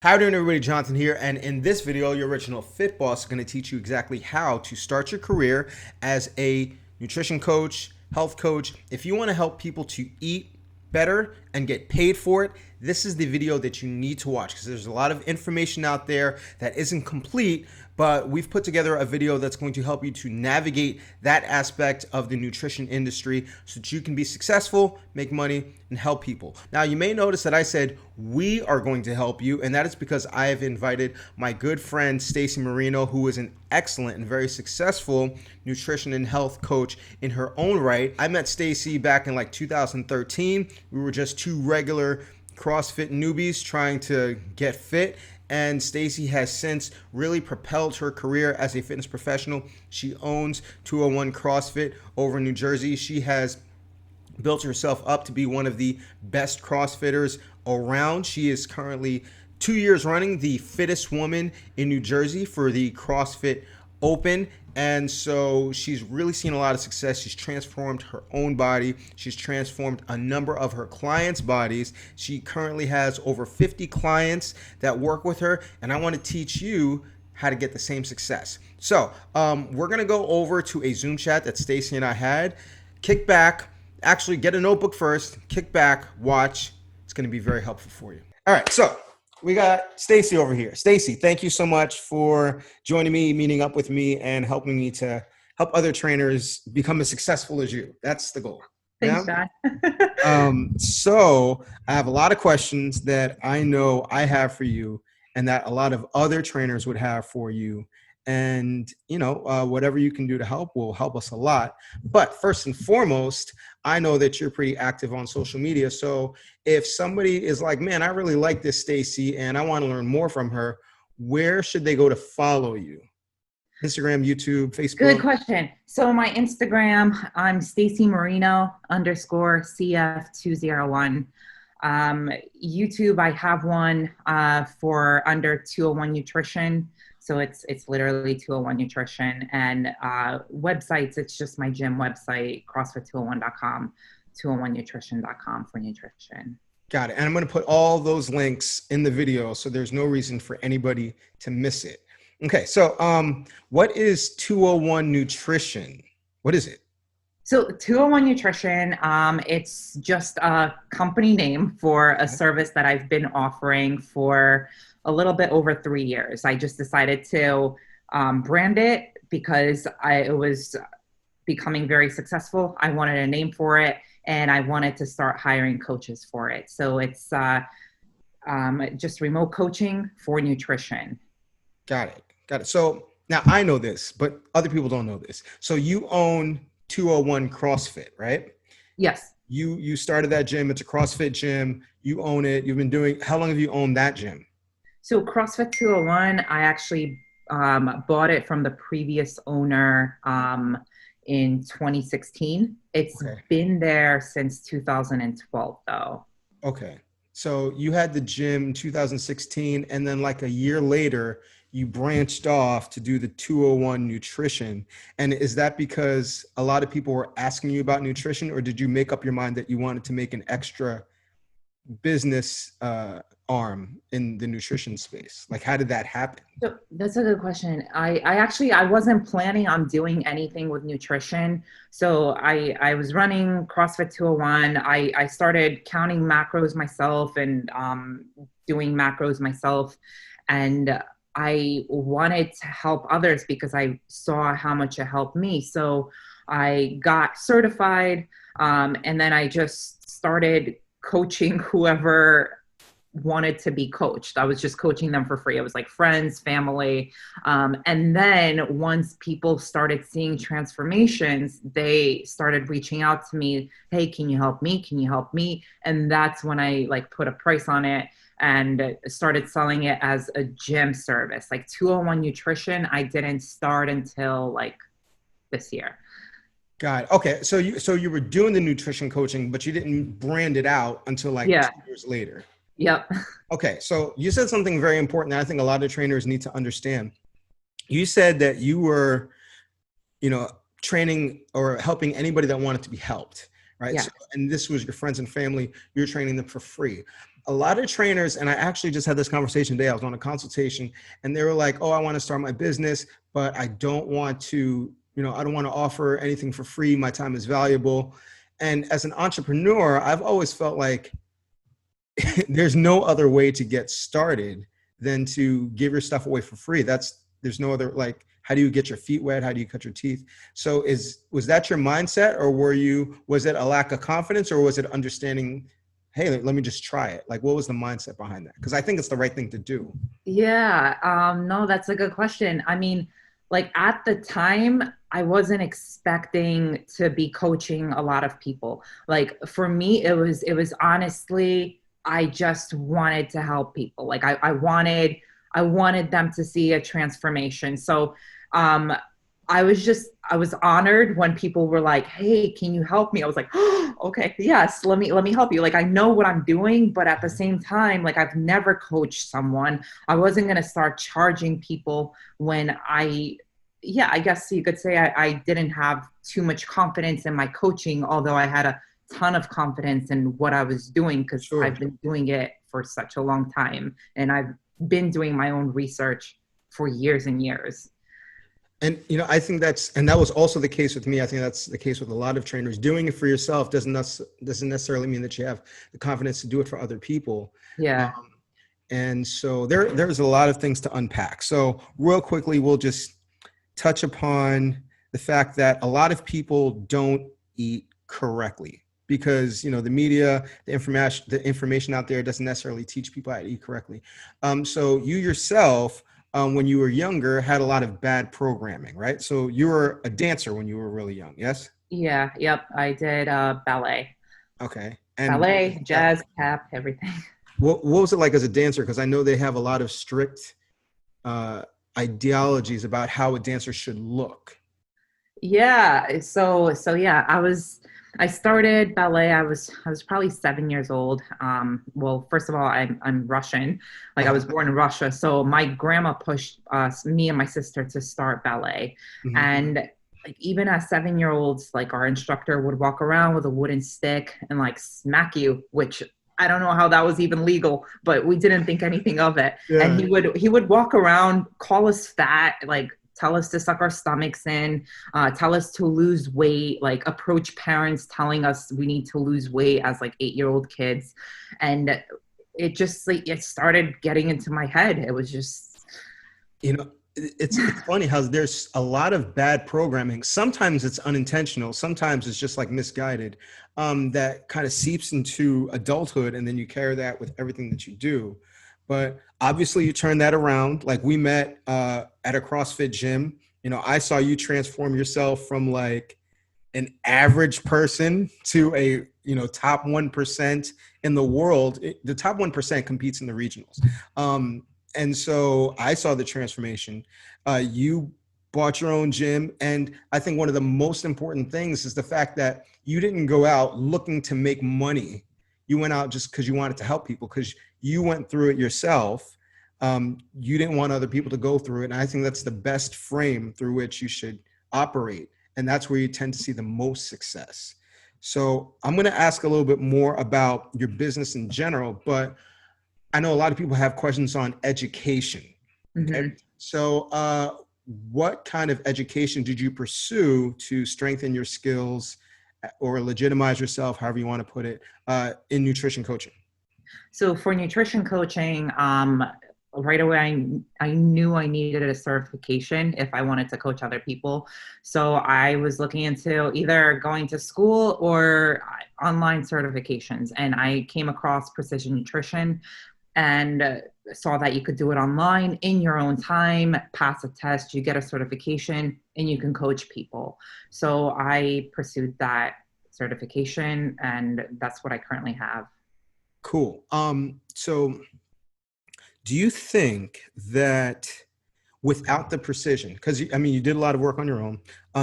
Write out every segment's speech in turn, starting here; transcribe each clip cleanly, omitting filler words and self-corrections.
How you doing, everybody? Jonathan here, and in this video, your original Fit Boss is going to teach you exactly how to start your career as a nutrition coach, health coach. If you want to help people to eat better and get paid for it, this is the video that you need to watch because there's a lot of information out there that isn't complete, but we've put together a video that's going to help you to navigate that aspect of the nutrition industry so that you can be successful, make money, and help people. Now, you may notice that I said we are going to help you, and that is because I have invited my good friend Stacey Marino, who is an excellent and very successful nutrition and health coach in her own right. I met Stacey back in like 2013. We were just two regular CrossFit newbies trying to get fit, and Stacey has since really propelled her career as a fitness professional. She owns 201 CrossFit over in New Jersey. She has built herself up to be one of the best CrossFitters around. She is currently 2 years running the fittest woman in New Jersey for the CrossFit Open. And so she's really seen a lot of success. She's transformed her own body. She's transformed a number of her clients' bodies. She currently has over 50 clients that work with her. And I want to teach you how to get the same success. So we're going to go over to a Zoom chat that Stacey and I had. Kick back. Actually, get a notebook first, kick back, watch. It's going to be very helpful for you. All right, so we got Stacey over here. Stacey, thank you so much for joining me, meeting up with me, and helping me to help other trainers become as successful as you. That's the goal. Thanks, John. So I have a lot of questions that I know I have for you and that a lot of other trainers would have for you. And, whatever you can do to help will help us a lot. But first and foremost, I know that you're pretty active on social media. So if somebody is like, man, I really like this Stacey and I want to learn more from her, where should they go to follow you? Instagram, YouTube, Facebook? Good question. So my Instagram, I'm Stacey Marino _CF201. YouTube, I have one for under 201 Nutrition. So it's literally 201 Nutrition, and websites, it's just my gym website, CrossFit201.com, 201nutrition.com for nutrition. Got it. And I'm going to put all those links in the video so there's no reason for anybody to miss it. Okay. So what is 201 Nutrition? What is it? So 201 Nutrition, it's just a company name for a service that I've been offering for a little bit over 3 years. I just decided to brand it because it was becoming very successful. I wanted a name for it, and I wanted to start hiring coaches for it. So it's just remote coaching for nutrition. Got it. So now I know this, but other people don't know this. So you own 201 CrossFit, right? Yes. You started that gym. It's a CrossFit gym. You own it. You've been doing, how long have you owned that gym? So CrossFit 201, I actually bought it from the previous owner in 2016. It's been there since 2012 though. Okay. So you had the gym in 2016, and then like a year later, you branched off to do the 201 Nutrition. And is that because a lot of people were asking you about nutrition, or did you make up your mind that you wanted to make an extra business arm in the nutrition space? Like, how did that happen? So that's a good question. I wasn't planning on doing anything with nutrition. So I was running CrossFit 201. I started counting macros myself and doing macros myself. And I wanted to help others because I saw how much it helped me. So I got certified, and then I just started coaching whoever wanted to be coached. I was just coaching them for free. It was like friends, family. And then once people started seeing transformations, they started reaching out to me. Hey, can you help me? Can you help me? And that's when I like put a price on it and started selling it as a gym service. Like 201 Nutrition, I didn't start until like this year. Got it. Okay. So you were doing the nutrition coaching, but you didn't brand it out until like 2 years later. Yep. Okay. So you said something very important that I think a lot of trainers need to understand. You said that you were, training or helping anybody that wanted to be helped, right? Yeah. So, and this was your friends and family. You're training them for free. a lot of trainers, and I actually just had this conversation today. I was on a consultation and they were like, oh, I want to start my business, but I don't want to, I don't want to offer anything for free. My time is valuable. And as an entrepreneur, I've always felt like there's no other way to get started than to give your stuff away for free. There's no other, like, how do you get your feet wet? How do you cut your teeth? So was that your mindset, or was it a lack of confidence, or was it understanding, hey, let me just try it? Like, what was the mindset behind that? Because I think it's the right thing to do. Yeah, no, that's a good question. I mean, like at the time, I wasn't expecting to be coaching a lot of people. Like for me, it was honestly, I just wanted to help people. Like I wanted them to see a transformation. So um I was honored when people were like, "Hey, can you help me?" I was like, "Oh, okay, yes, let me help you." Like I know what I'm doing, but at the same time, like I've never coached someone. I wasn't going to start charging people when yeah, I guess you could say I didn't have too much confidence in my coaching, although I had a ton of confidence in what I was doing because Sure. I've been doing it for such a long time and I've been doing my own research for years and years. And I think that was also the case with me. I think that's the case with a lot of trainers. Doing it for yourself doesn't necessarily mean that you have the confidence to do it for other people. Yeah. Um, and so there's a lot of things to unpack. So real quickly, we'll just touch upon the fact that a lot of people don't eat correctly because the media, the information out there doesn't necessarily teach people how to eat correctly. So you yourself, when you were younger, had a lot of bad programming, right? So you were a dancer when you were really young, yes? Yeah, yep. I did ballet. Okay. And Ballet, jazz, tap, everything. what was it like as a dancer? Because I know they have a lot of strict uh, ideologies about how a dancer should look. Yeah. So yeah, I started ballet. I was probably 7 years old. Well, first of all, I'm Russian. Like I was born in Russia. So my grandma pushed us, me and my sister, to start ballet. Mhm. And like even as 7 year olds, like our instructor would walk around with a wooden stick and like smack you, which I don't know how that was even legal, but we didn't think anything of it. And Yeah. he would walk around, call us fat, like tell us to suck our stomachs in, tell us to lose weight, like approach parents telling us we need to lose weight as like 8 year old kids. And it just like it started getting into my head. It was just It's funny how there's a lot of bad programming. Sometimes it's unintentional. Sometimes it's just like misguided. That kind of seeps into adulthood, and then you carry that with everything that you do. But obviously, you turn that around. Like we met at a CrossFit gym. I saw you transform yourself from like an average person to a top 1% in the world. The top 1% competes in the regionals. And so I saw the transformation. You bought your own gym, and I think one of the most important things is the fact that you didn't go out looking to make money. You went out just because you wanted to help people, because you went through it yourself. You didn't want other people to go through it, and I think that's the best frame through which you should operate, and that's where you tend to see the most success. So I'm going to ask a little bit more about your business in general, but I know a lot of people have questions on education. Okay. mhm. So, what kind of education did you pursue to strengthen your skills or legitimize yourself, however you want to put it, in nutrition coaching? So for nutrition coaching, right away I knew I needed a certification if I wanted to coach other people. So I was looking into either going to school or online certifications, and I came across precision nutrition and saw that you could do it online in your own time, pass a test, you get a certification, and you can coach people. So I pursued that certification, and that's what I currently have. Cool. So do you think that without the precision, because I mean, you did a lot of work on your own,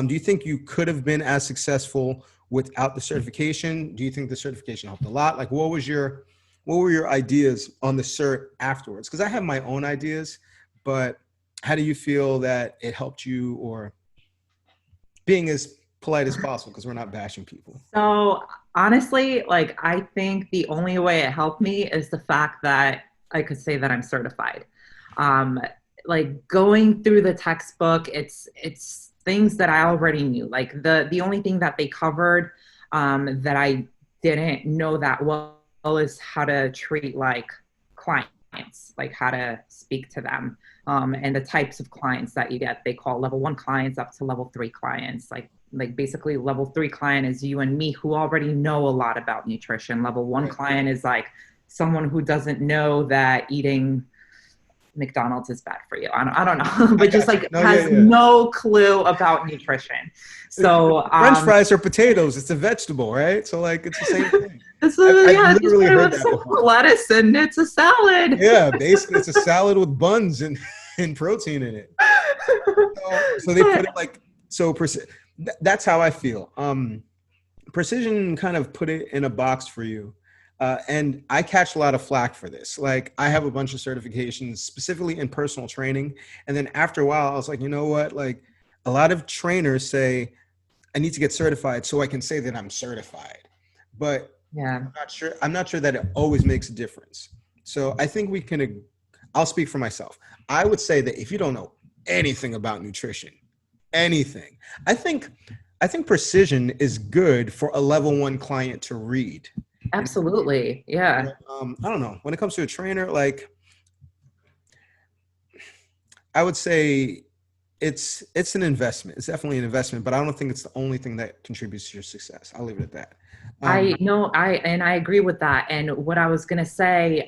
do you think you could have been as successful without the certification? Do you think the certification helped a lot? Like, what were your ideas on the cert afterwards? Because I have my own ideas, but how do you feel that it helped you, or being as polite as possible, because we're not bashing people? So Honestly, like I think the only way it helped me is the fact that I could say that I'm certified. Um, like going through the textbook, it's things that I already knew. Like the only thing that they covered that I didn't know that well is how to treat like clients, like how to speak to them, and the types of clients that you get. They call level one clients up to level three clients, like basically level three client is you and me who already know a lot about nutrition. Level one Right. client is like someone who doesn't know that eating McDonald's is bad for you. I don't know, I but just got you. like No, yeah, has yeah. no clue about nutrition. So French fries are potatoes. It's a vegetable, right? So like it's the same thing. this I've, is, I've yeah, just literally put it heard with that some before. lettuce and it's a salad. Yeah, basically it's a salad with buns and, and protein in it. So they put it But like so. That's how I feel. Precision kind of put it in a box for you. And I catch a lot of flack for this. Like I have a bunch of certifications specifically in personal training. And then after a while, I was like, you know what? Like a lot of trainers say, I need to get certified so I can say that I'm certified. But yeah, I'm not sure that it always makes a difference. So I think we can, I'll speak for myself. I would say that if you don't know anything about nutrition, anything, I think I think precision is good for a level one client to read. You absolutely. Yeah. I don't know. When it comes to a trainer, like I would say it's an investment. It's definitely an investment, but I don't think it's the only thing that contributes to your success. I'll leave it at that. I know I agree with that. And what I was gonna say,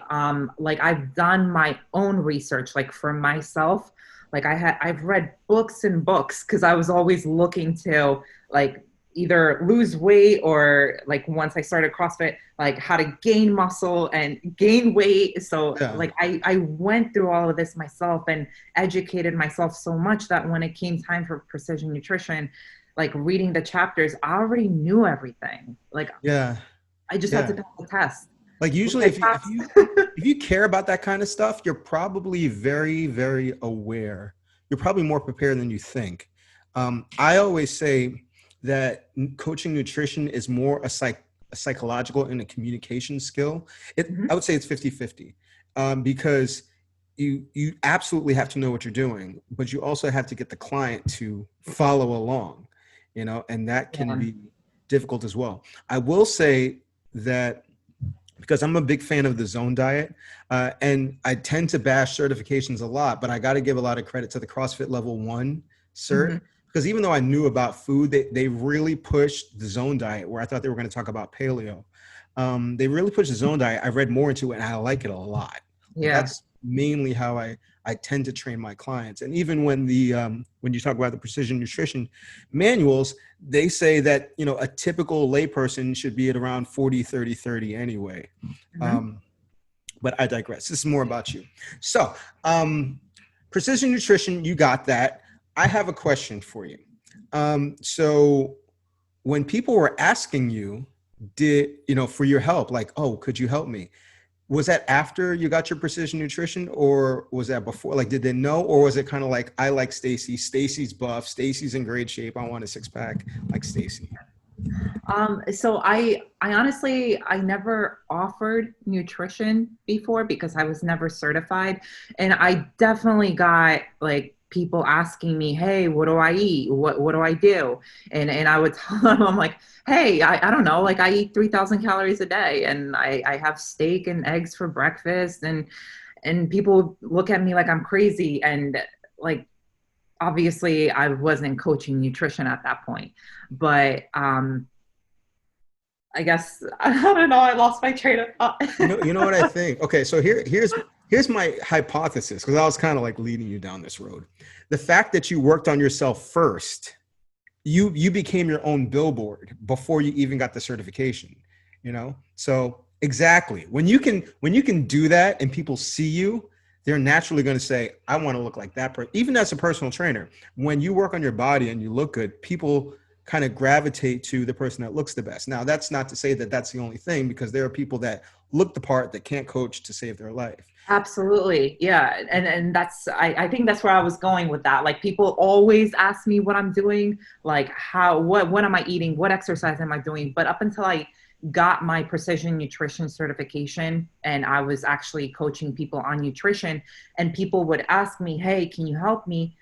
like I've done my own research, like for myself. Like I've read books and books because I was always looking to like either lose weight or like once I started CrossFit, like how to gain muscle and gain weight. So Yeah, like I went through all of this myself and educated myself so much that when it came time for precision nutrition, like reading the chapters, I already knew everything. Like yeah, I just had to yeah. pass the test, Like which usually, I if passed. you if you care about that kind of stuff, you're probably very aware. You're probably more prepared than you think. I always say that coaching nutrition is more a psychological and a communication skill. Mhm. I would say it's 50-50, because you absolutely have to know what you're doing, but you also have to get the client to follow along, and that can Yeah. be difficult as well. I will say that because I'm a big fan of the zone diet. And I tend to bash certifications a lot, but I got to give a lot of credit to the CrossFit Level 1 cert. Mhm. Because even though I knew about food, they really pushed the zone diet where I thought they were going to talk about paleo. They really pushed the zone diet. I read more into it and I like it a lot. Like Yeah. that's mainly how I tend to train my clients. And even when you talk about the precision nutrition manuals, they say that a typical layperson should be at around 40-30-30 anyway. Mhm. um, but I digress. This is more about you. So precision nutrition, you got that. I have a question for you. So when people were asking you, for your help, like, oh, could you help me, was that after you got your precision nutrition or was that before? Like, did they know, or was it kind of like, I like Stacey, Stacey's buff, Stacey's in great shape, I want a six pack like Stacey? So I honestly I never offered nutrition before because I was never certified. And I definitely got like people asking me, hey, what do I eat? What do I do? And I would tell them, I'm like, hey, I don't know, like I eat 3,000 calories a day and I have steak and eggs for breakfast and people look at me like I'm crazy and like obviously I wasn't coaching nutrition at that point. But I guess I don't know. I lost my train of thought. You know what I think? Okay, so here's my hypothesis, because I was kind of like leading you down this road. The fact that you worked on yourself first, you became your own billboard before you even got the certification. So exactly, when you can do that and people see you, they're naturally going to say, I want to look like that person. Even as a personal trainer, when you work on your body and you look good, people kind of gravitate to the person that looks the best. Now, that's not to say that that's the only thing, because there are people that look the part that can't coach to save their life. Absolutely. Yeah. And that's I think that's where I was going with that. Like people always ask me what I'm doing, like what am I eating? What exercise am I doing? But up until I got my precision nutrition certification, and I was actually coaching people on nutrition, and people would ask me, hey, can you help me?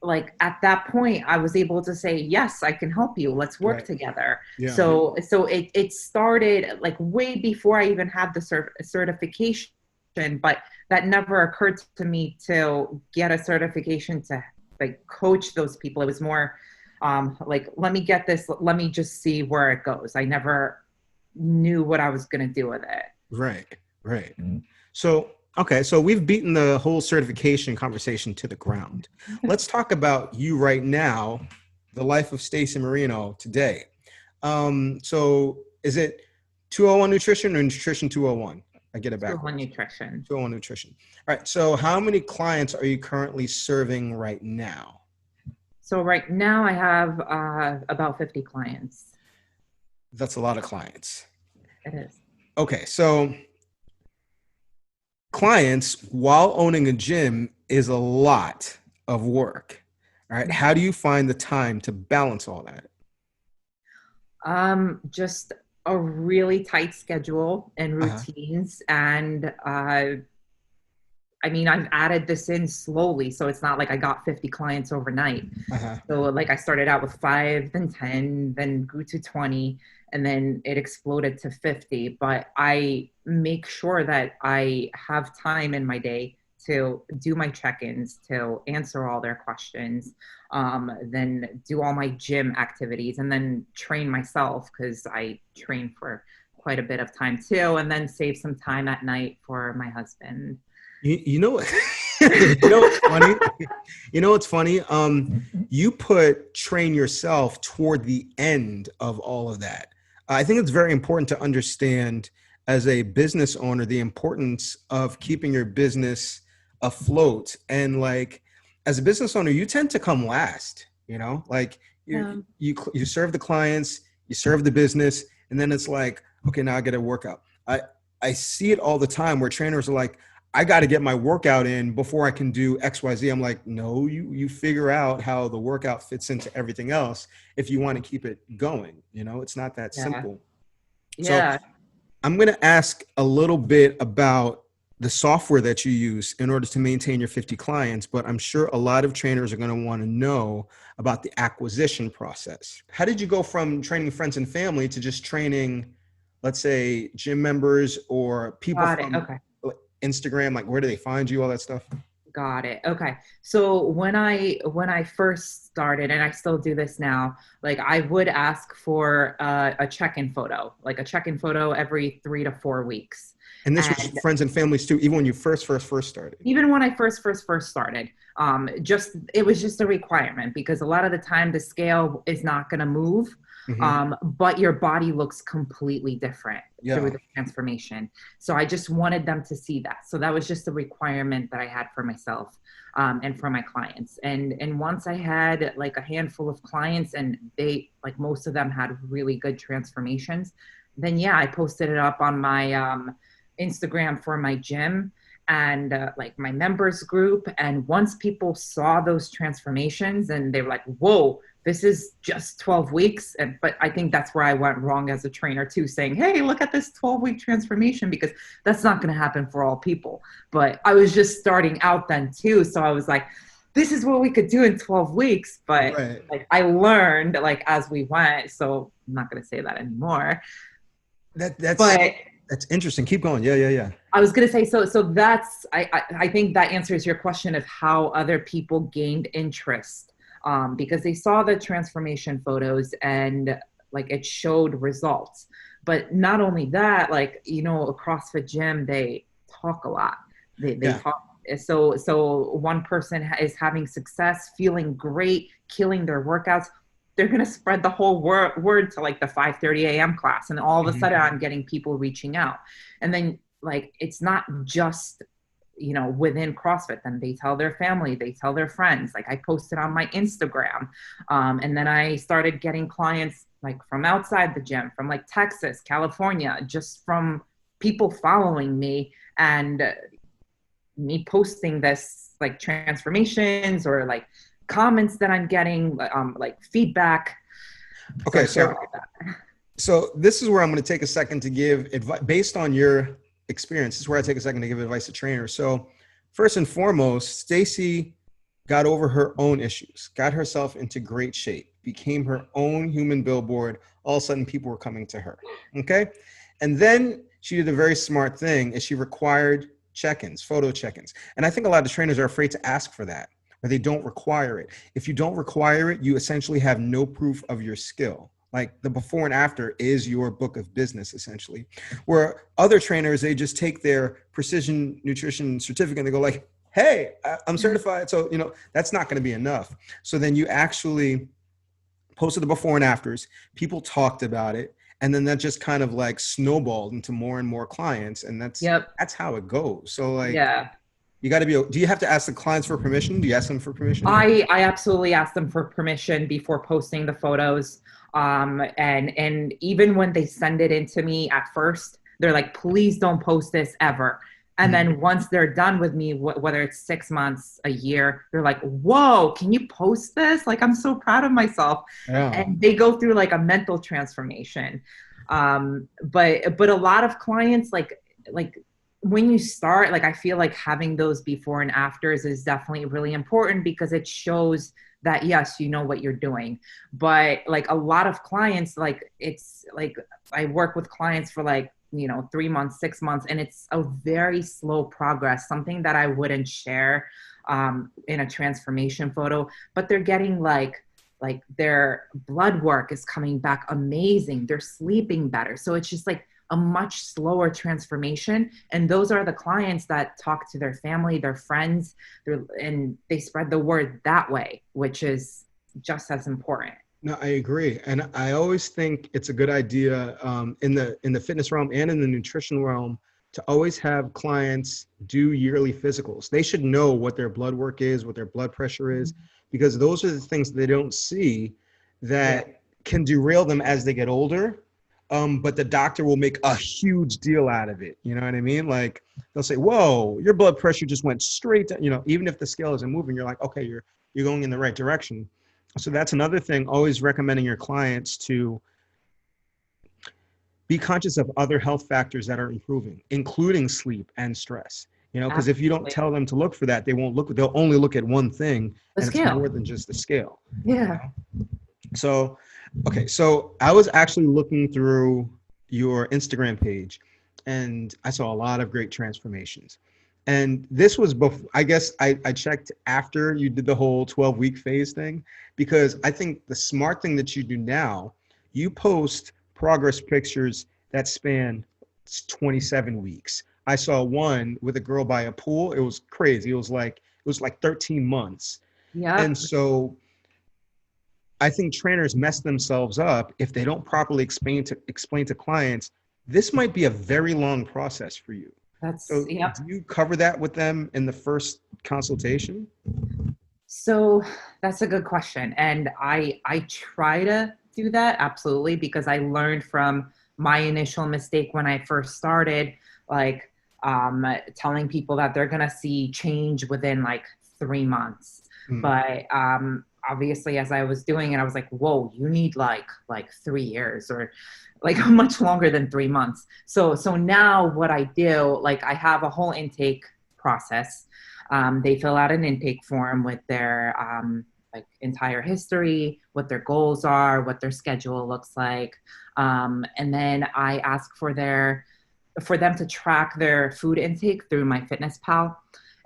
Like at that point I was able to say, yes, I can help you, let's work Right. together. Yeah. So it started like way before I even had the certification, but that never occurred to me to get a certification to like coach those people. It was more like, let me get this, let me just see where it goes. I never knew what I was going to do with it. Right. Right. So, okay. So we've beaten the whole certification conversation to the ground. Let's talk about you right now, the life of Stacey Marino today. So is it 201 Nutrition or Nutrition 201? I get it On backwards. nutrition. 201 Nutrition. All right. So how many clients are you currently serving right now? So right now I have about 50 clients. That's a lot of clients. It is. Okay. So clients while owning a gym is a lot of work. All right. How do you find the time to balance all that? Just a really tight schedule and Uh-huh. routines. And I mean, I've added this in slowly. So it's not like I got 50 clients overnight. Uh-huh. So like I started out with 5, then 10, then grew to 20, and then it exploded to 50. But I make sure that I have time in my day to do my check-ins, to answer all their questions, then do all my gym activities, and then train myself because I train for quite a bit of time too, and then save some time at night for my husband. You know, you know what's funny? You know what's funny? You put train yourself toward the end of all of that. I think it's very important to understand as a business owner the importance of keeping your business afloat. And like as a business owner, you tend to come last. You know, like you serve the clients, you serve the business, and then it's like, okay, now I got to work out. I see it all the time where trainers are like, I got to get my workout in before I can do XYZ. I'm like, no, you figure out how the workout fits into everything else if you want to keep it going. You know, it's not that Yeah. simple. So Yeah. I'm going to ask a little bit about the software that you use in order to maintain your 50 clients, but I'm sure a lot of trainers are going to want to know about the acquisition process. How did you go from training friends and family to just training, let's say, gym members or people Got it. from Okay. Instagram? Like, where do they find you? All that stuff. Got it. Okay. So when I first started, and I still do this now, like I would ask for a check-in photo, like a check-in photo every 3 to 4 weeks. And this was And friends and families too, even when you first started. even when I first started, just it was just a requirement because a lot of the time the scale is not going to move, Mm-hmm. but your body looks completely different through Yeah. the transformation. So I just wanted them to see that. So that was just a requirement that I had for myself, and for my clients. And once I had like a handful of clients, and they like most of them had really good transformations, then yeah, I posted it up on my Instagram for my gym and like my members group. And once people saw those transformations and they were like, whoa, this is just 12 weeks. But I think that's where I went wrong as a trainer too, saying, hey, look at this 12-week transformation, because that's not going to happen for all people. But I was just starting out then too. So I was like, this is what we could do in 12 weeks. But Right. like I learned like as we went. So I'm not going to say that anymore. That's But that's interesting. Keep going. Yeah. I was gonna say, so that's I think that answers your question of how other people gained interest, because they saw the transformation photos and like it showed results. But not only that, like a CrossFit gym, they talk a lot. They Yeah. talk. So one person is having success, feeling great, killing their workouts. They're going to spread the whole word to like the 5:30 a.m. class. And all of a Mhm. sudden I'm getting people reaching out. And then like, it's not just, within CrossFit, then they tell their family, they tell their friends. Like I posted on my Instagram. And then I started getting clients like from outside the gym, from like Texas, California, just from people following me and me posting this like transformations or like comments that I'm getting, like feedback. So I Okay. share So all that. So this is where I'm going to take a second to give advice based on your experience. This is where I take a second to give advice to trainers. So first and foremost, Stacey got over her own issues, got herself into great shape, became her own human billboard. All of a sudden, people were coming to her. Okay. And then she did a very smart thing is she required check-ins, photo check-ins. And I think a lot of trainers are afraid to ask for that, or they don't require it. If you don't require it, you essentially have no proof of your skill. Like the before and after is your book of business, essentially. Where other trainers, they just take their precision nutrition certificate and they go like, hey, I'm certified. So, that's not going to be enough. So then you actually posted the before and afters. People talked about it. And then that just kind of like snowballed into more and more clients. And that's Yep. how it goes. So like, Yeah. you got to be, do you have to ask the clients for permission? Do you ask them for permission? I absolutely ask them for permission before posting the photos. And even when they send it in to me at first, they're like, please don't post this ever. And then once they're done with me, whether it's 6 months, a year, they're like, whoa, can you post this? Like, I'm so proud of myself. Yeah. And they go through like a mental transformation. But a lot of clients, like when you start, like, I feel like having those before and afters is definitely really important because it shows that, yes, you know what you're doing. But like a lot of clients, like it's like I work with clients for like, 3 months, 6 months, and it's a very slow progress, something that I wouldn't share in a transformation photo, but they're getting like their blood work is coming back amazing. They're sleeping better. So it's just like a much slower transformation. And those are the clients that talk to their family, their friends, and they spread the word that way, which is just as important. No, I agree, and I always think it's a good idea in the fitness realm and in the nutrition realm to always have clients do yearly physicals. They should know what their blood work is, what their blood pressure is, because those are the things they don't see that can derail them as they get older. But the doctor will make a huge deal out of it. You know what I mean? Like they'll say, "Whoa, your blood pressure just went straight down." Even if the scale isn't moving, you're like, "Okay, you're going in the right direction." So that's another thing, always recommending your clients to be conscious of other health factors that are improving, including sleep and stress. Because if you don't tell them to look for that, they'll only look at one thing, and it's more than just the scale. Yeah. So, okay. So I was actually looking through your Instagram page and I saw a lot of great transformations. And this was before, I guess I checked after you did the whole 12-week phase thing, because I think the smart thing that you do now, you post progress pictures that span 27 weeks. I saw one with a girl by a pool. It was crazy. It was like 13 months. Yeah. And so I think trainers mess themselves up if they don't properly explain to clients, this might be a very long process for you. So do you cover that with them in the first consultation? So that's a good question. And I try to do that, absolutely, because I learned from my initial mistake when I first started, like telling people that they're gonna see change within like 3 months. But obviously as I was doing it, I was like, whoa, you need like 3 years or like much longer than 3 months. So now what I do, like I have a whole intake process. They fill out an intake form with their like entire history, what their goals are, what their schedule looks like. And then I ask for them to track their food intake through MyFitnessPal.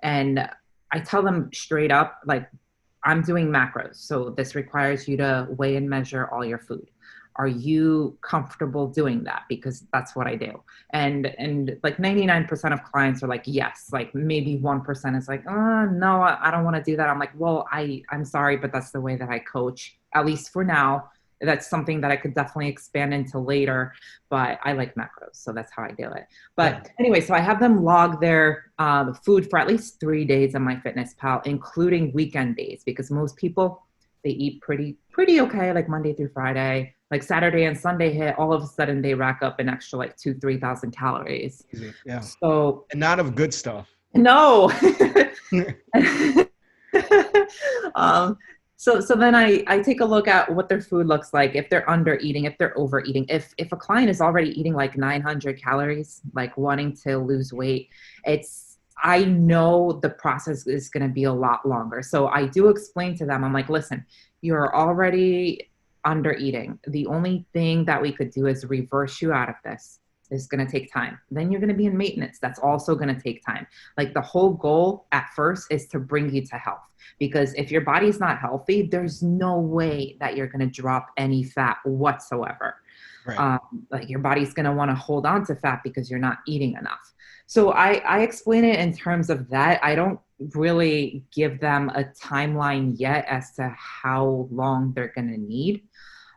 And I tell them straight up, like, I'm doing macros. So this requires you to weigh and measure all your food. Are you comfortable doing that? Because that's what I do. And like 99% of clients are like, yes. Like maybe 1% is like, oh, no, I don't want to do that. I'm like, well, I'm sorry, but that's the way that I coach, at least for now. That's something that I could definitely expand into later, but I like macros, so that's how I do it. But anyway, so I have them log their food for at least 3 days on MyFitnessPal, including weekend days, because most people, they eat pretty okay, like Monday through Friday. Like Saturday and Sunday hit, all of a sudden they rack up an extra like 2,000-3,000 calories. Yeah. So, and not of good stuff. No. um, So then I take a look at what their food looks like, if they're under eating, if they're overeating. If a client is already eating like 900 calories, like wanting to lose weight, I know the process is going to be a lot longer. So I do explain to them, I'm like, listen, you're already under eating. The only thing that we could do is reverse you out of this. It's going to take time. Then you're going to be in maintenance. That's also going to take time. Like the whole goal at first is to bring you to health. Because if your body's not healthy, there's no way that you're going to drop any fat whatsoever. Right. Like your body's going to want to hold on to fat because you're not eating enough. So I explain it in terms of that. I don't really give them a timeline yet as to how long they're going to need.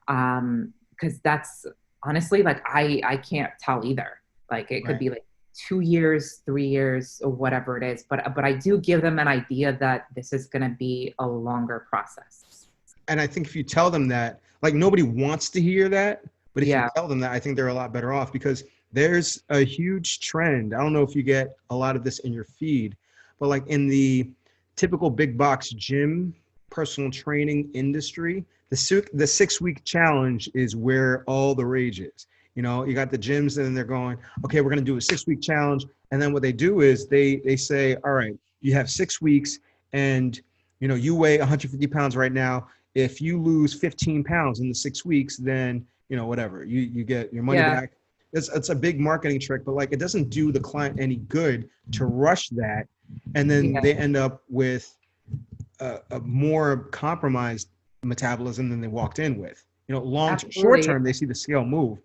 Because that's honestly, like, I can't tell either. Like it could Right. be like 2 years, 3 years, or whatever it is. But I do give them an idea that this is going to be a longer process. And I think if you tell them that, like nobody wants to hear that, but if you Yeah. tell them that, I think they're a lot better off because there's a huge trend. I don't know if you get a lot of this in your feed, but like in the typical big box gym personal training industry, the 6 week challenge is where all the rage is. You know, you got the gyms and they're going, okay, we're going to do a 6 week challenge. And then what they do is they say, all right, you have 6 weeks and you know, you weigh 150 pounds right now. If you lose 15 pounds in the 6 weeks, then, you know, whatever, you get your money Yeah. back. It's a big marketing trick, but like, it doesn't do the client any good to rush that. And then Yeah. they end up with a more compromised metabolism than they walked in with. You know, short Absolutely. term, they see the scale move,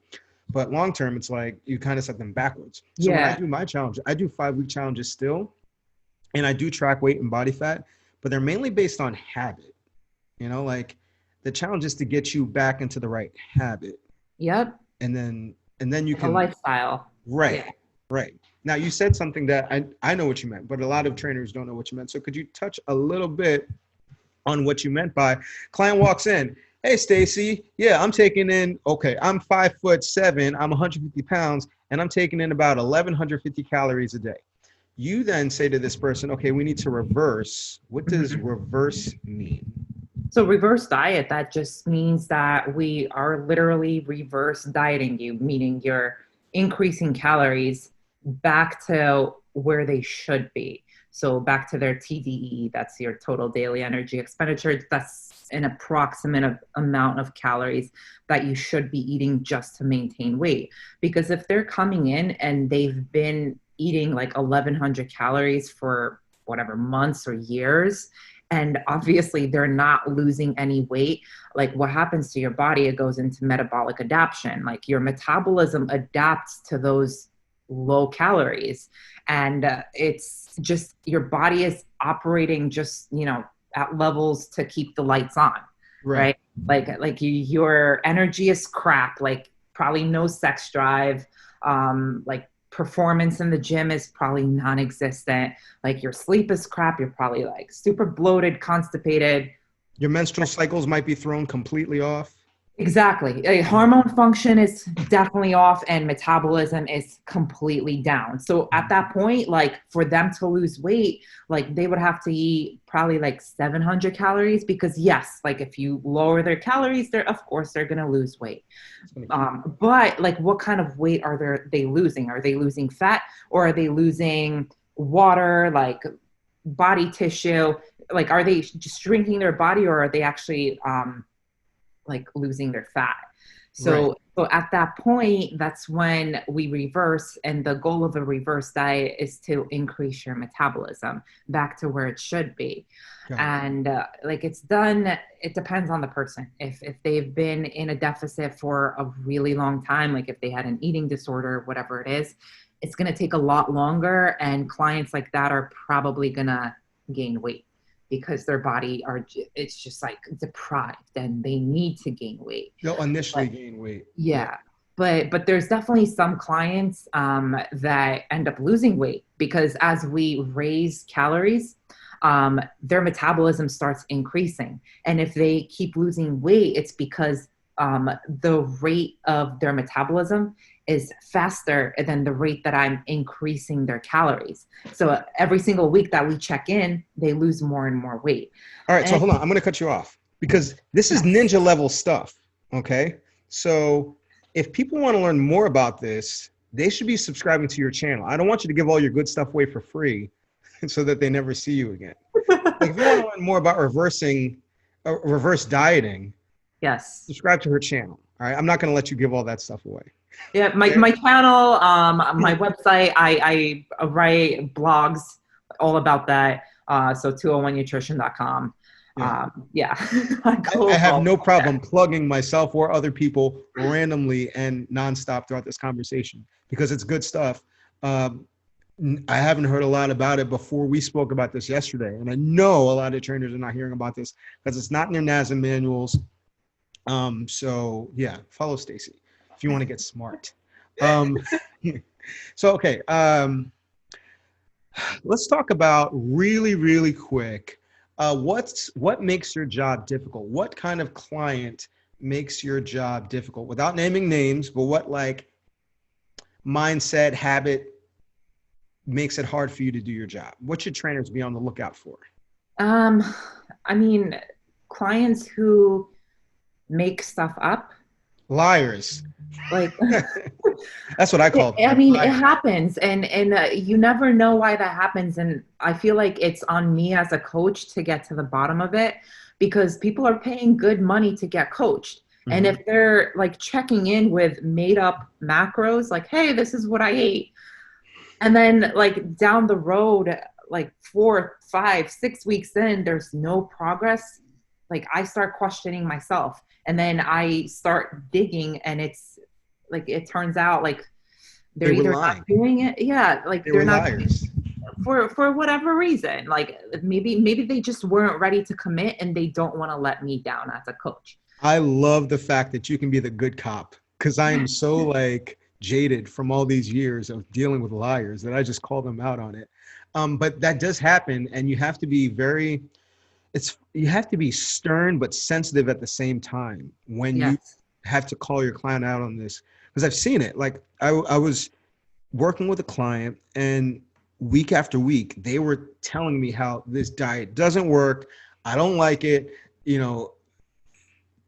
but long term, it's like you kind of set them backwards. So when I Yeah. do my challenge, I do 5 week challenges still, and I do track weight and body fat, but they're mainly based on habit. You know, like the challenge is to get you back into the right habit, Yep. and then you Like a can. lifestyle. Right, Yeah. right. Now you said something that I know what you meant, but a lot of trainers don't know what you meant. So could you touch a little bit on what you meant by client walks in, hey Stacey, yeah, I'm taking in, okay, I'm 5'7", I'm 150 pounds, and I'm taking in about 1,150 calories a day. You then say to this person, okay, we need to reverse. What does Mhm. reverse mean? So reverse diet, that just means that we are literally reverse dieting you, meaning you're increasing calories back to where they should be. So back to their TDE, that's your total daily energy expenditure. That's an approximate amount of calories that you should be eating just to maintain weight. Because if they're coming in and they've been eating like 1,100 calories for whatever months or years, and obviously they're not losing any weight, like what happens to your body, it goes into metabolic adaptation. Like your metabolism adapts to those low calories, and it's just your body is operating just, at levels to keep the lights on, Right. right? Like your energy is crap, like probably no sex drive, like performance in the gym is probably non-existent, like your sleep is crap, you're probably like super bloated, constipated. Your menstrual cycles might be thrown completely off. Exactly. Yeah. Hormone function is definitely off and metabolism is completely down. So at that point, like for them to lose weight, like they would have to eat probably like 700 calories, because yes, like if you lower their calories, of course they're going to lose weight. It's gonna keep. But like what kind of weight are they losing? Are they losing fat, or are they losing water, like body tissue? Like are they just shrinking their body, or are they actually like losing their fat? Right. So at that point, that's when we reverse, and the goal of a reverse diet is to increase your metabolism back to where it should be. Got it. And like it's done, it depends on the person. If they've been in a deficit for a really long time, like if they had an eating disorder, whatever it is, it's going to take a lot longer, and clients like that are probably going to gain weight because their body it's just like deprived and they need to gain weight. They'll initially But gain weight. Yeah. yeah, but there's definitely some clients that end up losing weight because as we raise calories, their metabolism starts increasing, and if they keep losing weight, it's because the rate of their metabolism is faster than the rate that I'm increasing their calories. So every single week that we check in, they lose more and more weight. All right. So And hold on. I'm going to cut you off. because this is Yes. ninja level stuff. Okay. So if people want to learn more about this, they should be subscribing to your channel. I don't want you to give all your good stuff away for free so that they never see you again. Like if you want to learn more about reverse dieting, Yes. subscribe to her channel. All right. I'm not going to let you give all that stuff away. Yeah, Okay? my channel, my website, I write blogs all about that. So 201nutrition.com. Yeah. Yeah, I I go have all no about that. problem plugging myself or other people randomly and nonstop throughout this conversation because it's good stuff. Um, I haven't heard a lot about it before we spoke about this yesterday. And I know a lot of trainers are not hearing about this because it's not in their NASM manuals. So yeah, follow Stacey if you want to get smart. Um, so, okay. Let's talk about really quick. What makes your job difficult? What kind of client makes your job difficult? Without naming names, but what like mindset, habit makes it hard for you to do your job? What should trainers be on the lookout for? Um, I mean, clients who make stuff up, Liars. like That's what I call them. I They're mean, it liars. happens, and you never know why that happens. And I feel like it's on me as a coach to get to the bottom of it, because people are paying good money to get coached. And Mm-hmm. if they're like checking in with made up macros, like, hey, this is what I ate, and then like down the road, like 4, 5, 6 weeks in, there's no progress. Like I start questioning myself, and then I start digging, and it's like it turns out like they're They were either not lying. doing it, yeah, like They they're were not doing liars. it for whatever reason. Like maybe they just weren't ready to commit, and they don't want to let me down as a coach. I love the fact that you can be the good cop because I am so like jaded from all these years of dealing with liars that I just call them out on it. But that does happen, and you have to be you have to be stern but sensitive at the same time when you Yes. have to call your client out on this because I've seen it. Like I was working with a client and week after week they were telling me how this diet doesn't work. I don't like it. You know,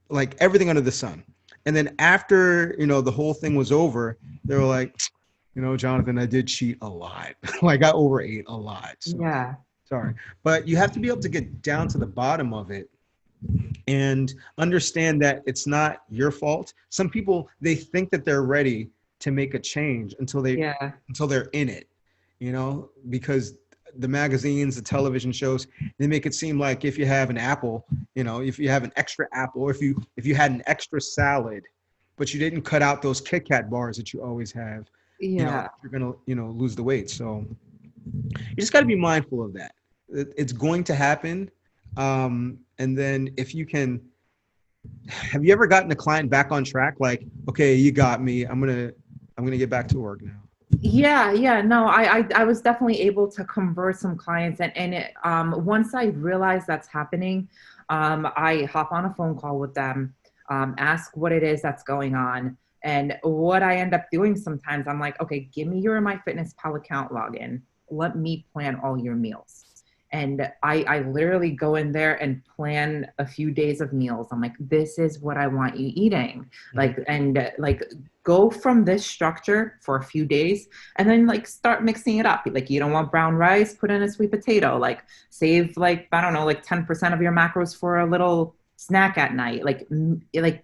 like everything under the sun. And then after, the whole thing was over, they were like, Jonathan, I did cheat a lot. Like I overate a lot. So Yeah. sorry. But you have to be able to get down to the bottom of it and understand that it's not your fault. Some people, they think that they're ready to make a change Yeah. until they're in it, because the magazines, the television shows, they make it seem like if you have an apple, if you have an extra apple, or if you had an extra salad, but you didn't cut out those Kit Kat bars that you always have, Yeah. you're gonna, lose the weight. So you just got to be mindful of that. It's going to happen. And then if you can, have you ever gotten a client back on track? Like, okay, you got me. I'm gonna get back to work now. Yeah, no, I was definitely able to convert some clients, and once I realize that's happening, I hop on a phone call with them, ask what it is that's going on. And what I end up doing sometimes, I'm like, okay, give me your MyFitnessPal account login. Let me plan all your meals. And I literally go in there and plan a few days of meals. I'm like, this is what I want you eating. Mhm. Like go from this structure for a few days, and then like start mixing it up. Like you don't want brown rice, put in a sweet potato. Like save like, I don't know, like 10% of your macros for a little snack at night. Like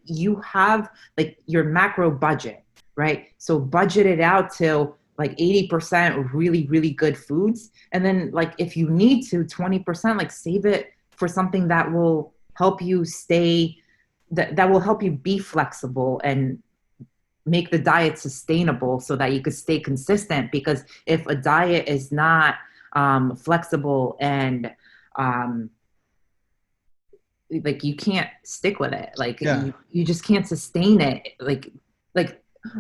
you have like your macro budget, right? So budget it out to like 80% really good foods, and then like if you need to 20%, like save it for something that will help you stay, that will help you be flexible and make the diet sustainable so that you could stay consistent. Because if a diet is not flexible and um, like you can't stick with it, like Yeah. you just can't sustain it. Like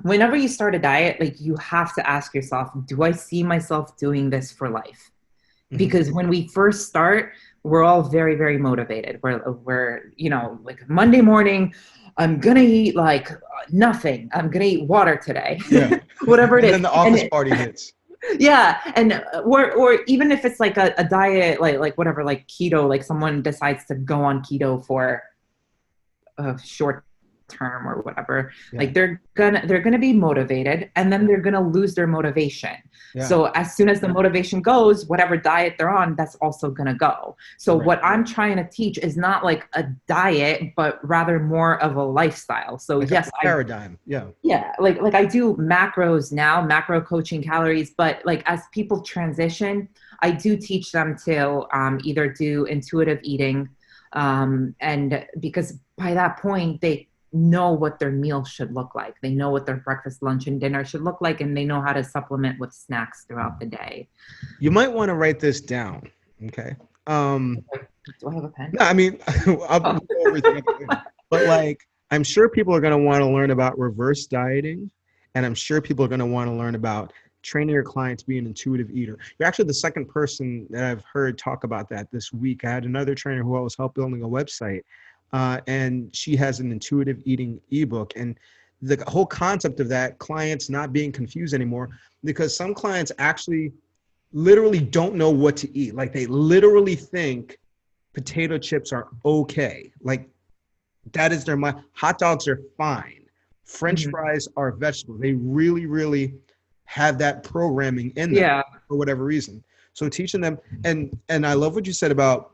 whenever you start a diet, like you have to ask yourself, do I see myself doing this for life? Mhm. Because when we first start, we're all very motivated. We're like Monday morning, I'm gonna eat like nothing. I'm gonna eat water today, Yeah. whatever it And is. then the And office party hits. yeah, and or even if it's like a diet, like whatever, like keto, like someone decides to go on keto for a short term or whatever, Yeah. like they're gonna be motivated, and then they're gonna lose their motivation. Yeah. So as soon as the motivation goes, whatever diet they're on, that's also gonna go. So Right. what I'm trying to teach is not like a diet, but rather more of a lifestyle. So Like a yes, paradigm. Yeah. yeah, like I do macros now, macro coaching calories, but like as people transition, I do teach them to either do intuitive eating, and because by that point they know what their meal should look like, they know what their breakfast, lunch, and dinner should look like, and they know how to supplement with snacks throughout the day. You might want to write this down. Okay. Do I have a pen? No, I mean, I'll Oh. go over it later. But like, I'm sure people are going to want to learn about reverse dieting, and I'm sure people are going to want to learn about training your client to be an intuitive eater. You're actually the second person that I've heard talk about that this week. I had another trainer who I was help building a website, and she has an intuitive eating ebook. And the whole concept of that, clients not being confused anymore, because some clients actually literally don't know what to eat. Like they literally think potato chips are okay. Like that is their mind. Hot dogs are fine. French Mhm. fries are vegetables. They really, really have that programming in them Yeah. for whatever reason. So teaching them, and I love what you said about,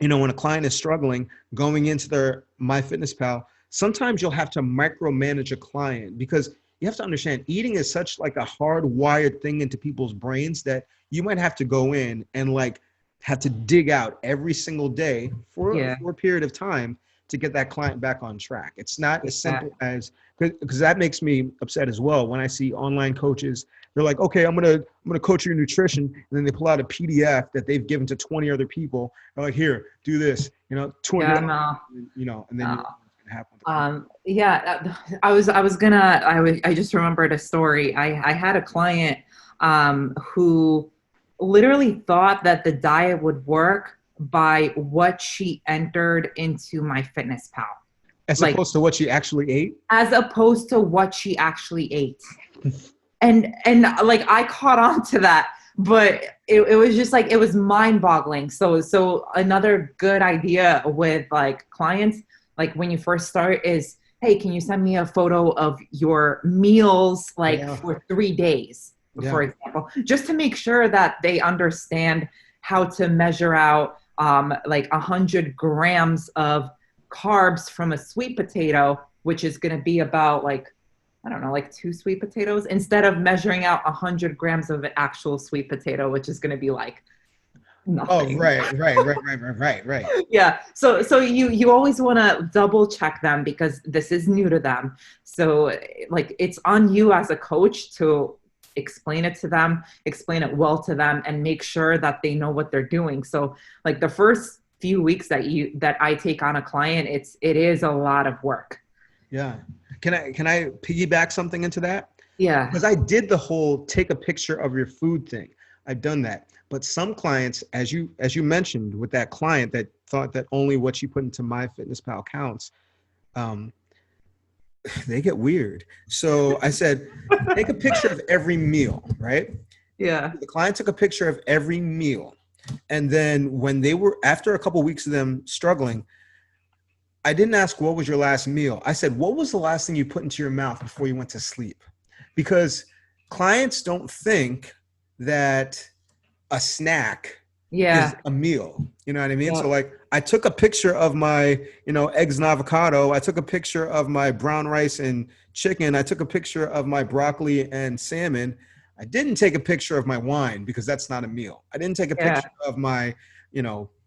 when a client is struggling going into their MyFitnessPal, sometimes you'll have to micromanage a client because you have to understand eating is such like a hardwired thing into people's brains that you might have to go in and like have to dig out every single day Yeah. for a period of time to get that client back on track. It's not as Yeah. simple as, because that makes me upset as well when I see online coaches. They're like, okay, I'm gonna coach your nutrition, and then they pull out a PDF that they've given to 20 other people. They're like, here, do this, Yeah. $200, No. and then you know No. what's gonna happen with the client. Yeah, I just remembered a story. I had a client who literally thought that the diet would work by what she entered into MyFitnessPal, As like opposed to what she actually ate. as opposed to what she actually ate. And like I caught on to that, but it was just like it was mind-boggling. So another good idea with like clients, like when you first start, is hey, can you send me a photo of your meals like Yeah, for 3 days, yeah, for example, just to make sure that they understand how to measure out like 100 grams of carbs from a sweet potato, which is going to be about like, I don't know, like 2 sweet potatoes, instead of measuring out 100 grams of an actual sweet potato, which is going to be like oh, nothing. right. Yeah. So you always want to double check them because this is new to them. So like it's on you as a coach to explain it to them, explain it well to them, and make sure that they know what they're doing. So like the first few weeks that I take on a client, it is a lot of work. Yeah. Can I piggyback something into that? Yeah. Because I did the whole take a picture of your food thing. I've done that. But some clients, as you mentioned with that client that thought that only what you put into MyFitnessPal counts, um, they get weird. So I said, take a picture of every meal, right? Yeah. The client took a picture of every meal. And then when they were, after a couple of weeks of them struggling, I didn't ask what was your last meal. I said, what was the last thing you put into your mouth before you went to sleep? Because clients don't think that a snack is Yeah. a meal. You know what I mean? Yeah. So like I took a picture of my, eggs and avocado. I took a picture of my brown rice and chicken. I took a picture of my broccoli and salmon. I didn't take a picture of my wine because that's not a meal. I didn't take a Yeah. picture of my,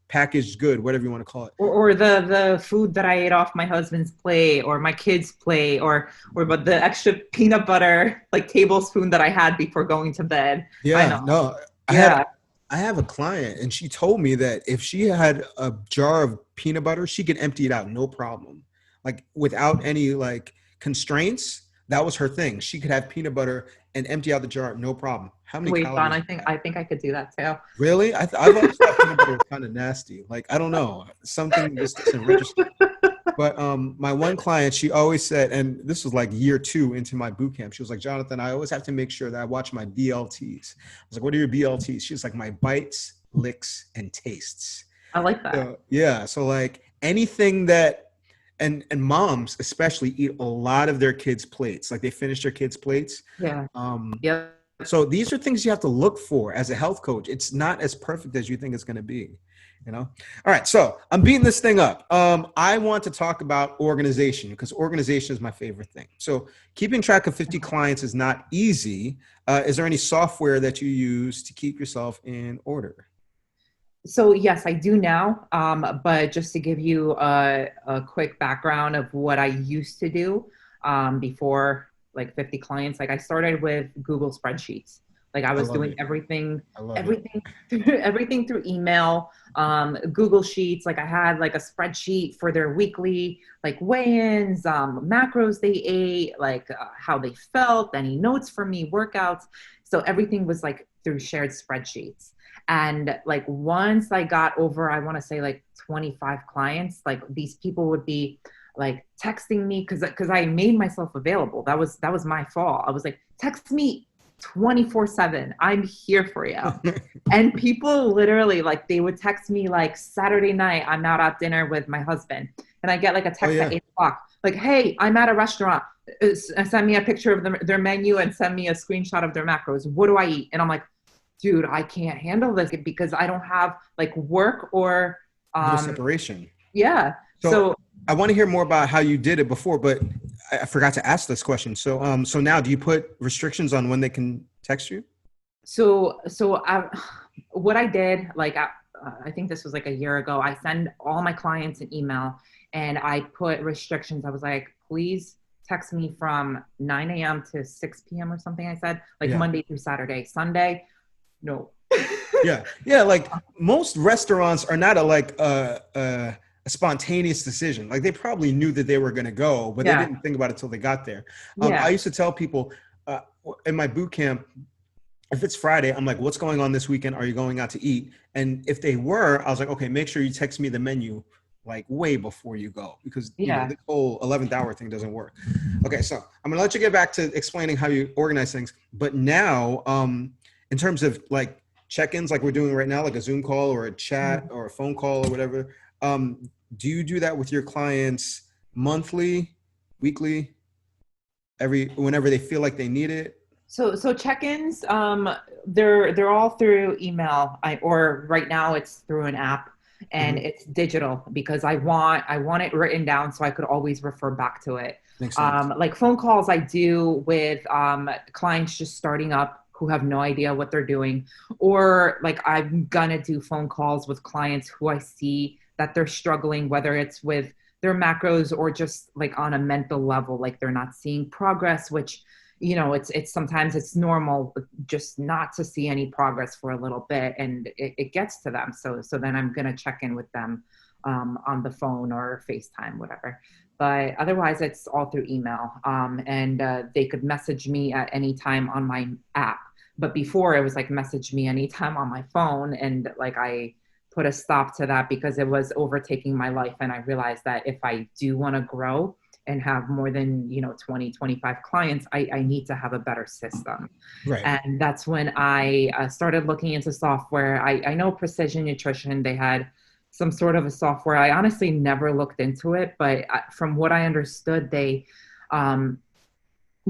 packaged good, whatever you want to call it. Or the food that I ate off my husband's plate or my kids' plate, or but the extra peanut butter like tablespoon that I had before going to bed. I Yeah, know. no, I had Yeah. I have a client and she told me that if she had a jar of peanut butter, she could empty it out no problem. Like without any like constraints. That was her thing. She could have peanut butter and empty out the jar no problem. How many Wait, Don, calories I is think that? I think I could do that too. Really? I've always thought peanut butter was kind of nasty. Like I don't know, something just doesn't register. But my one client, she always said, and this was like year 2 into my boot camp. She was like, Jonathan, I always have to make sure that I watch my BLTs. I was like, what are your BLTs? She was like, my bites, licks, and tastes. I like that. So, yeah. So like anything that And moms especially eat a lot of their kids' plates. Like they finish their kids' plates. Yeah. Um, Yep. so these are things you have to look for as a health coach. It's not as perfect as you think it's going to be, you know? All right. So I'm beating this thing up. I want to talk about organization because organization is my favorite thing. So keeping track of 50 clients is not easy. Is there any software that you use to keep yourself in order? So yes, I do now. But just to give you a quick background of what I used to do before like 50 clients, like I started with Google spreadsheets. Like I I was love doing it. everything, I love it. everything, everything through email, Google Sheets. Like I had like a spreadsheet for their weekly like weigh-ins, macros they ate, like how they felt, any notes for me, workouts. So everything was like through shared spreadsheets. And like once I got over, I want to say like 25 clients, like these people would be like texting me because I made myself available. That was my fault. I was like, text me 24/7. I'm here for you. And people literally like they would text me like Saturday night, I'm out at dinner with my husband. And I get like a Oh text at yeah. 8 o'clock, like, hey, I'm at a restaurant. Send me a picture of their menu and send me a screenshot of their macros. What do I eat? And I'm like, dude, I can't handle this because I don't have like work or No um separation. yeah. So So I want to hear more about how you did it before, but I forgot to ask this question. So now do you put restrictions on when they can text you? so what I did like I think this was like a year ago. I send all my clients an email and I put restrictions. I was like, please text me from 9 a.m. to 6 p.m. or something. I said like Yeah. Monday through Saturday. Sunday, no. Yeah. Yeah. Like most restaurants are not a spontaneous decision. Like they probably knew that they were going to go, but they Yeah, didn't think about it till they got there. I yeah, used to tell people uh, in my boot camp, if it's Friday, I'm like, what's going on this weekend? Are you going out to eat? And if they were, I was like, okay, make sure you text me the menu like way before you go because yeah. the whole 11th hour thing doesn't work. Okay, so I'm gonna let you get back to explaining how you organize things. But now, in terms of like check-ins, like we're doing right now, like a Zoom call or a chat Mhm. or a phone call or whatever, do you do that with your clients monthly, weekly, every whenever they feel like they need it? So check-ins, they're all through email. Or right now it's through an app and Mhm. it's digital because I want it written down so I could always refer back to it. Makes sense. Like phone calls I do with clients just starting up who have no idea what they're doing, or like I'm gonna do phone calls with clients who I see that they're struggling, whether it's with their macros or just like on a mental level, like they're not seeing progress, which it's sometimes it's normal just not to see any progress for a little bit, and it gets to them. So then I'm going to check in with them on the phone or FaceTime, whatever. But otherwise it's all through email, and they could message me at any time on my app. But before it was like message me anytime on my phone, and like I put a stop to that because it was overtaking my life, and I realized that if I do want to grow and have more than 20, 25 clients, I need to have a better system. Right. And that's when I started looking into software. I know Precision Nutrition, they had some sort of a software. I honestly never looked into it, but from what I understood, they um,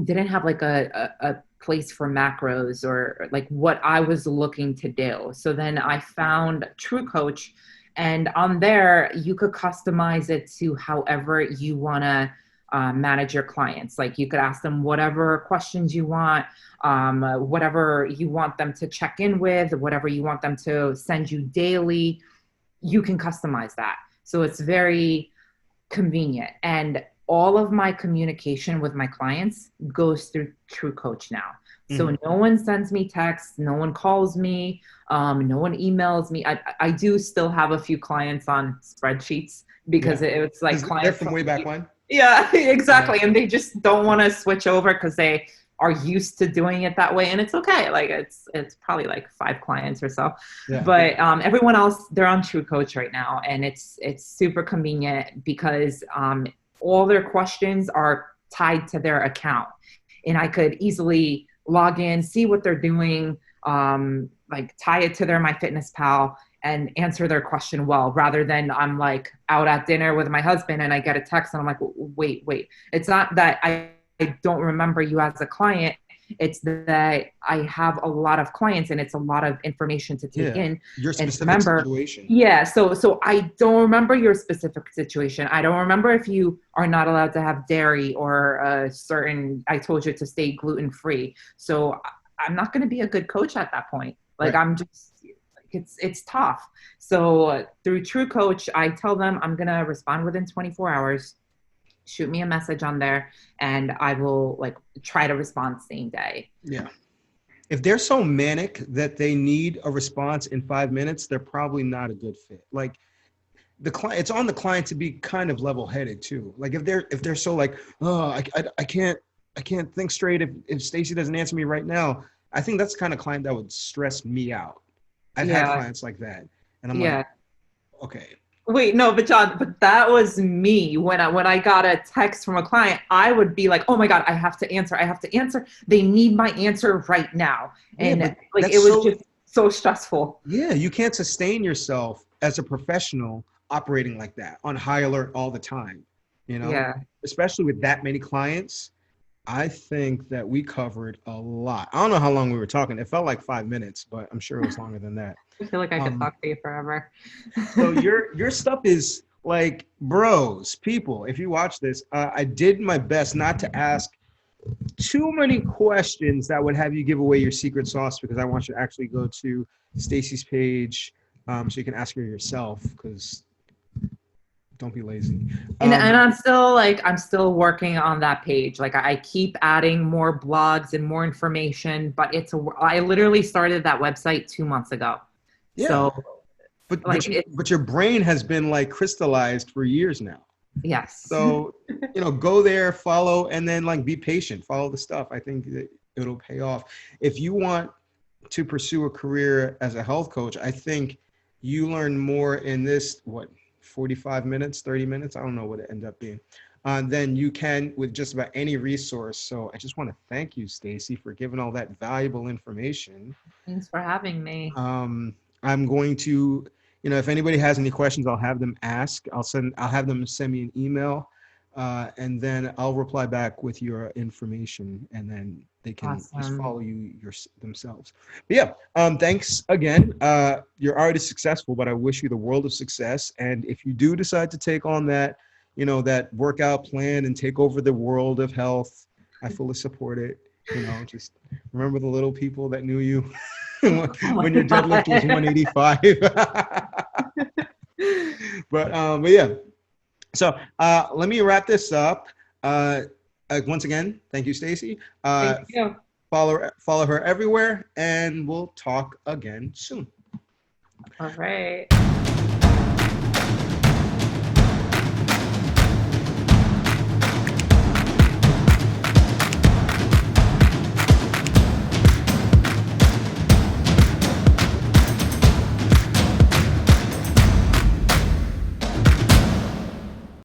didn't have like a place for macros or like what I was looking to do. So then I found True Coach, and on there you could customize it to however you want to manage your clients. Like you could ask them whatever questions you want, whatever you want them to check in with, whatever you want them to send you daily. You can customize that. So it's very convenient. And all of my communication with my clients goes through True Coach now. So Mhm. no one sends me texts, no one calls me, no one emails me. I do still have a few clients on spreadsheets because Yeah. it's like Because they're clients from from way back when. yeah, Yeah. exactly. And they just don't want to switch over because they are used to doing it that way. And it's okay. Like it's probably like 5 clients or so. Yeah. But everyone else, they're on True Coach right now. And it's super convenient because all their questions are tied to their account. And I could easily log in, see what they're doing, like tie it to their MyFitnessPal, and answer their question well, rather than I'm like out at dinner with my husband and I get a text and I'm like, wait. It's not that I don't remember you as a client. It's that I have a lot of clients and it's a lot of information to take in your and specific remember. situation. Yeah, so I don't remember your specific situation. I don't remember if you are not allowed to have dairy or a certain, I told you to stay gluten free. So I'm not going to be a good coach at that point. Like Right. I'm just like it's tough. So through True Coach, I tell them I'm going to respond within 24 hours. Shoot me a message on there and I will like try to respond same day. Yeah. If they're so manic that they need a response in 5 minutes, they're probably not a good fit. Like the client, it's on the client to be kind of level-headed too. Like if they're so like, oh, I can't think straight if Stacey doesn't answer me right now. I think that's the kind of client that would stress me out. I've had Yeah. clients like that, and I'm Yeah. like, okay. Wait, no, but John, but that was me when I got a text from a client, I would be like, "Oh my God, I have to answer. I have to answer. They need my answer right now." Yeah, And but like it that's was so, just so stressful. yeah, you can't sustain yourself as a professional operating like that on high alert all the time, you know, Yeah. especially with that many clients. I think that we covered a lot. I don't know how long we were talking. It felt like 5 minutes, but I'm sure it was longer than that. I feel like I could Um, talk to you forever. so your stuff is like, bros, people, if you watch this, I did my best not to ask too many questions that would have you give away your secret sauce, because I want you to actually go to Stacey's page, so you can ask her yourself, because don't be lazy. And I'm still working on that page. Like I keep adding more blogs and more information, but I literally started that website 2 months ago. Yeah, So like it's but your brain has been like crystallized for years now. yes. So, go there, follow, and then like be patient, follow the stuff. I think that it'll pay off. If you want to pursue a career as a health coach, I think you learn more in this, 45 minutes, 30 minutes, I don't know what it ended up being, than you can with just about any resource. So I just want to thank you, Stacey, for giving all that valuable information. Thanks for having me. I'm going to, if anybody has any questions, I'll have them ask. I'll have them send me an email, and then I'll reply back with your information, and then they can just Awesome. follow you themselves. But yeah, thanks again. You're already successful, but I wish you the world of success. And if you do decide to take on that, that workout plan and take over the world of health, I fully support it. Just remember the little people that knew you Oh my when your deadlift was God. 185. But yeah. So let me wrap this up. Once again, thank you, Stacey. Thank you. Follow her everywhere, and we'll talk again soon. All right.